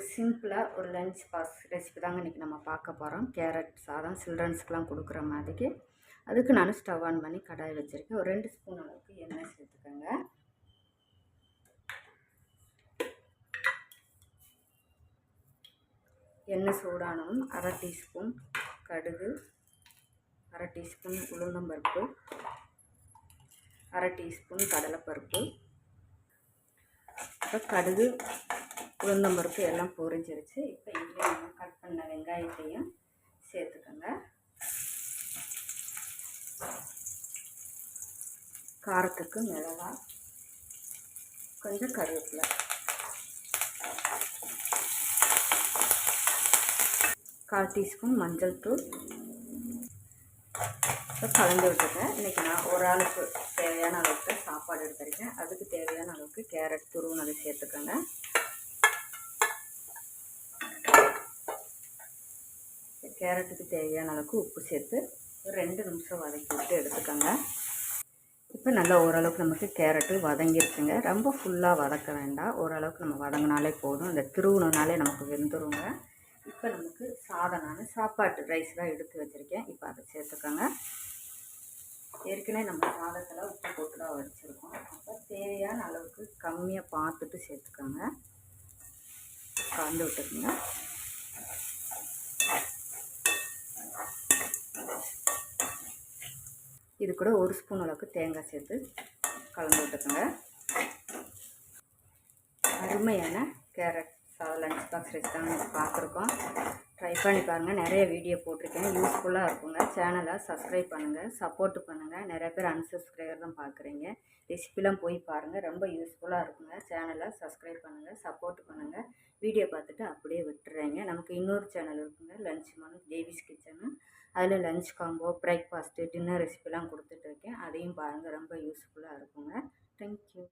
ஒரு சிம்பிளாக ஒரு லஞ்ச் பாக்ஸ் ரெசிபி தாங்க இன்றைக்கி நம்ம பார்க்க போகிறோம். கேரட் சாதம் சில்ட்ரன்ஸ்க்கெலாம் கொடுக்குற மாதிரிக்கு. அதுக்கு நான் ஸ்டவ் ஆன் பண்ணி கடாய் வச்சுருக்கேன். ஒரு 2 ஸ்பூன் அளவுக்கு எண்ணெய் சேர்த்துக்கோங்க. எண்ணெய் சூடானதும் 1/2 டீஸ்பூன் கடுகு, 1/2 டீஸ்பூன் உளுந்தம்பருப்பு, 1/2 டீஸ்பூன் கடலைப்பருப்பு. இப்போ கடுகு உளுந்தம்பருப்பு எல்லாம் பொரிஞ்சிருச்சு. இப்போ இதில் நம்ம கட் பண்ண வெங்காயத்தையும் சேர்த்துக்கோங்க. காரத்துக்கு மிளகாய், கொஞ்சம் கருவேப்பிலை, கால் டீஸ்பூன் மஞ்சள் தூள். இப்போ கலந்து விட்டுருக்கேன். இன்றைக்கி நான் ஒரு ஆளுக்கு தேவையான அளவுக்கு சாப்பாடு எடுத்துருக்கேன். அதுக்கு தேவையான அளவுக்கு கேரட் துருவுனதை சேர்த்துக்கோங்க. கேரட்டுக்கு தேவையான அளவுக்கு உப்பு சேர்த்து ஒரு 2 நிமிஷம் வதக்கி விட்டு எடுத்துக்கோங்க. இப்போ நல்லா ஓரளவுக்கு நமக்கு கேரட்டு வதங்கிருச்சுங்க. ரொம்ப ஃபுல்லாக வதக்க வேண்டாம், ஓரளவுக்கு நம்ம வதங்கினாலே போதும். அந்த திருவுனாலே நமக்கு வெந்துருங்க. இப்போ நமக்கு சாதம் நான் சாப்பாட்டு ரைஸ் தான் எடுத்து வச்சுருக்கேன். இப்போ அதை சேர்த்துக்கோங்க. ஏற்கனவே நம்ம சாதத்தில் உப்பு போட்டு தான் வச்சுருக்கோம். அப்போ தேவையான அளவுக்கு கம்மியாக பார்த்துட்டு சேர்த்துக்கோங்க. கலந்து விட்டுக்குங்க. இது கூட 1 ஸ்பூன் அளவுக்கு தேங்காய் சேர்த்து கலந்து விட்டுக்கோங்க. அருமையான கேரட் சாதம் லஞ்ச் பாக்ஸ் ரெசிபி தான் நம்ம பார்த்துருக்கோம். ட்ரை பண்ணி பாருங்கள். நிறைய வீடியோ போட்டிருக்கேன், யூஸ்ஃபுல்லாக இருக்குங்க. சேனலை சப்ஸ்கிரைப் பண்ணுங்கள், சப்போர்ட்டு பண்ணுங்கள். நிறைய பேர் அன்சப்ஸ்கிரைபர் தான் பார்க்குறீங்க. ரெசிபிலாம் போய் பாருங்கள், ரொம்ப யூஸ்ஃபுல்லாக இருக்குங்க. சேனலை சப்ஸ்கிரைப் பண்ணுங்கள், சப்போர்ட் பண்ணுங்கள். வீடியோ பார்த்துட்டு அப்படியே விட்டுறேங்க. நமக்கு இன்னொரு சேனல் இருக்குங்க, லஞ்ச் மனு தேவிஸ் கிச்சனு. அதில் லஞ்ச் காம்போ, பிரேக்ஃபாஸ்ட்டு, டின்னர் ரெசிபிலாம் கொடுத்துட்ருக்கேன். அதையும் பாருங்கள், ரொம்ப யூஸ்ஃபுல்லாக இருக்குங்க. தேங்க்யூ.